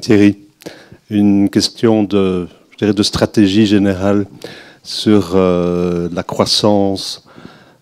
Thierry, une question de, je dirais, de stratégie générale sur la croissance,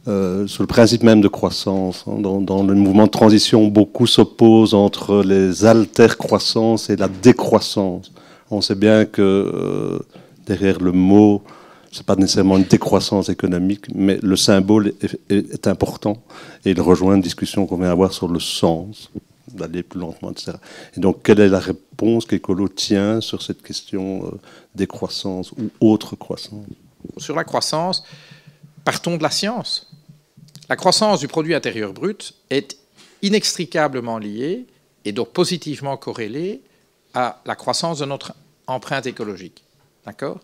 sur le principe même de croissance. Dans le mouvement de transition, beaucoup s'opposent entre les alter-croissances et la décroissance. On sait bien que derrière le mot, c'est pas nécessairement une décroissance économique, mais le symbole est important et il rejoint une discussion qu'on vient d'avoir sur le sens, d'aller plus lentement, etc. Et donc, quelle est la réponse qu'Ecolo tient sur cette question décroissance ou autre croissance? Sur la croissance, partons de la science. La croissance du produit intérieur brut est inextricablement liée et donc positivement corrélée à la croissance de notre empreinte écologique. D'accord?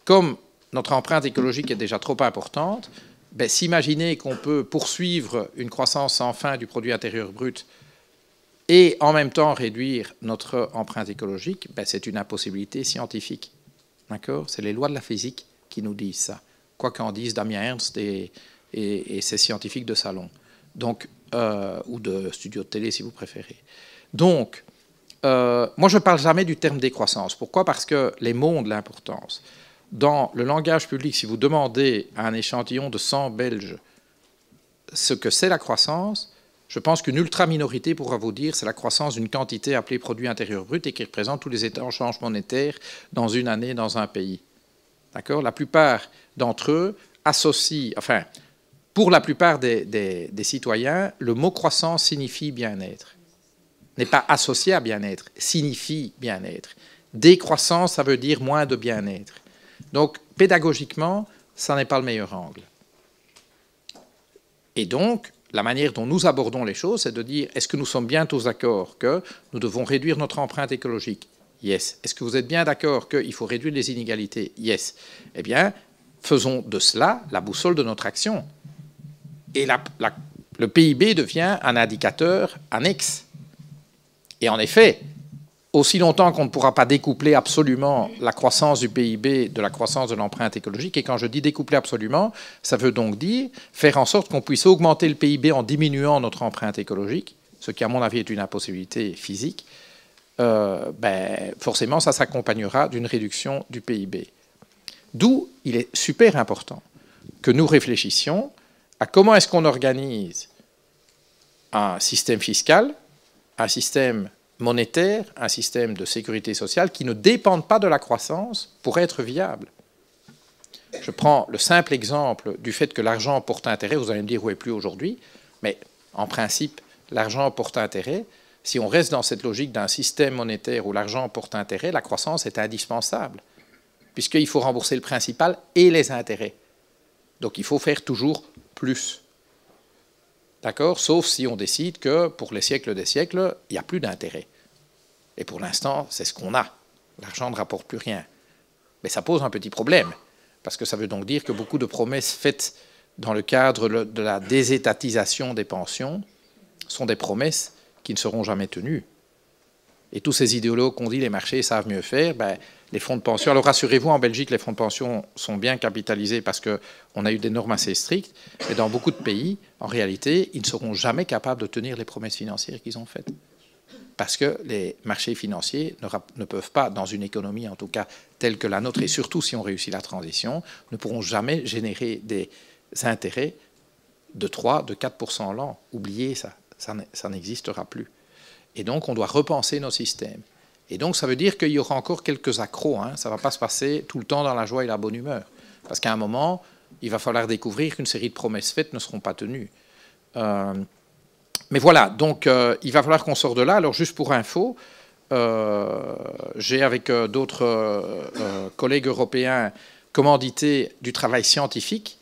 Comme notre empreinte écologique est déjà trop importante, s'imaginer qu'on peut poursuivre une croissance sans fin du produit intérieur brut et en même temps réduire notre empreinte écologique, c'est une impossibilité scientifique. D'accord? C'est les lois de la physique qui nous disent ça. Quoi qu'en disent Damien Ernst et ces scientifiques de salon. Donc, ou de studio de télé si vous préférez. Donc, moi je ne parle jamais du terme décroissance. Pourquoi? Parce que les mots ont de l'importance. Dans le langage public, si vous demandez à un échantillon de 100 Belges ce que c'est la croissance, je pense qu'une ultra-minorité pourra vous dire c'est la croissance d'une quantité appelée produit intérieur brut et qui représente tous les échanges monétaires dans une année dans un pays. D'accord? La plupart d'entre eux associent, enfin, pour la plupart des citoyens, le mot croissance signifie bien-être. N'est pas associé à bien-être, signifie bien-être. Décroissance, ça veut dire moins de bien-être. Donc, pédagogiquement, ça n'est pas le meilleur angle. Et donc, la manière dont nous abordons les choses, c'est de dire, est-ce que nous sommes bien tous d'accord que nous devons réduire notre empreinte écologique? Yes. Est-ce que vous êtes bien d'accord qu'il faut réduire les inégalités? Yes. Eh bien, faisons de cela la boussole de notre action. Et le PIB devient un indicateur annexe. Et en effet, aussi longtemps qu'on ne pourra pas découpler absolument la croissance du PIB de la croissance de l'empreinte écologique, et quand je dis découpler absolument, ça veut donc dire faire en sorte qu'on puisse augmenter le PIB en diminuant notre empreinte écologique, ce qui à mon avis est une impossibilité physique, forcément ça s'accompagnera d'une réduction du PIB. D'où il est super important que nous réfléchissions à comment est-ce qu'on organise un système fiscal, un système monétaire, un système de sécurité sociale qui ne dépendent pas de la croissance pour être viable. Je prends le simple exemple du fait que l'argent porte intérêt. Vous allez me dire où est plus aujourd'hui, mais en principe, l'argent porte intérêt. Si on reste dans cette logique d'un système monétaire où l'argent porte intérêt, la croissance est indispensable, puisqu'il faut rembourser le principal et les intérêts. Donc il faut faire toujours plus. D'accord? Sauf si on décide que pour les siècles des siècles, il n'y a plus d'intérêt. Et pour l'instant, c'est ce qu'on a. L'argent ne rapporte plus rien. Mais ça pose un petit problème, parce que ça veut donc dire que beaucoup de promesses faites dans le cadre de la désétatisation des pensions sont des promesses qui ne seront jamais tenues. Et tous ces idéologues qu'on dit les marchés savent mieux faire, les fonds de pension... Alors rassurez-vous, en Belgique, les fonds de pension sont bien capitalisés parce qu'on a eu des normes assez strictes. Mais dans beaucoup de pays, en réalité, ils ne seront jamais capables de tenir les promesses financières qu'ils ont faites. Parce que les marchés financiers ne peuvent pas, dans une économie en tout cas telle que la nôtre, et surtout si on réussit la transition, ne pourront jamais générer des intérêts de 3, de 4% l'an. Oubliez ça, ça n'existera plus. Et donc on doit repenser nos systèmes. Et donc ça veut dire qu'il y aura encore quelques accros. Ça ne va pas se passer tout le temps dans la joie et la bonne humeur. Parce qu'à un moment, il va falloir découvrir qu'une série de promesses faites ne seront pas tenues. Mais voilà, donc il va falloir qu'on sorte de là. Alors juste pour info, j'ai avec d'autres collègues européens commandité du travail scientifique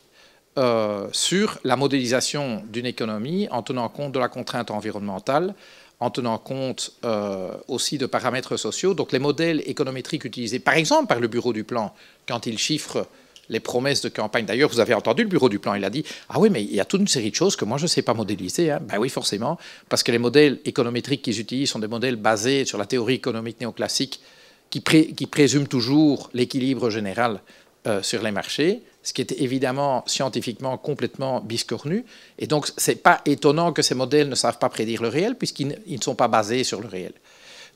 sur la modélisation d'une économie en tenant compte de la contrainte environnementale, en tenant compte aussi de paramètres sociaux. Donc les modèles économétriques utilisés, par exemple par le Bureau du Plan, quand il chiffre les promesses de campagne. D'ailleurs, vous avez entendu le Bureau du Plan, il a dit « Ah oui, mais il y a toute une série de choses que moi je ne sais pas modéliser. » Ben oui, forcément, parce que les modèles économétriques qu'ils utilisent sont des modèles basés sur la théorie économique néoclassique qui présume toujours l'équilibre général sur les marchés, ce qui est évidemment scientifiquement complètement biscornu. Et donc, ce n'est pas étonnant que ces modèles ne savent pas prédire le réel, puisqu'ils ne sont pas basés sur le réel.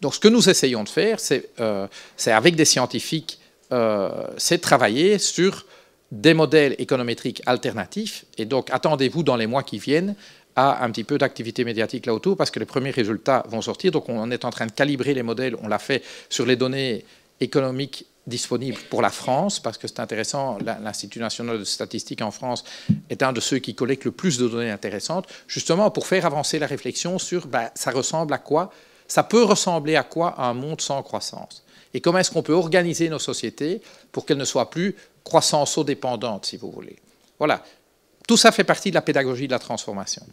Donc ce que nous essayons de faire, c'est avec des scientifiques, c'est de travailler sur des modèles économétriques alternatifs. Et donc attendez-vous dans les mois qui viennent à un petit peu d'activité médiatique là autour, parce que les premiers résultats vont sortir. Donc on est en train de calibrer les modèles. On l'a fait sur les données économiques disponibles pour la France, parce que c'est intéressant, l'Institut national de statistique en France est un de ceux qui collecte le plus de données intéressantes, justement pour faire avancer la réflexion sur ça ressemble à quoi, ça peut ressembler à quoi un monde sans croissance. Et comment est-ce qu'on peut organiser nos sociétés pour qu'elles ne soient plus croissance-dépendantes, si vous voulez. Voilà. Tout ça fait partie de la pédagogie de la transformation.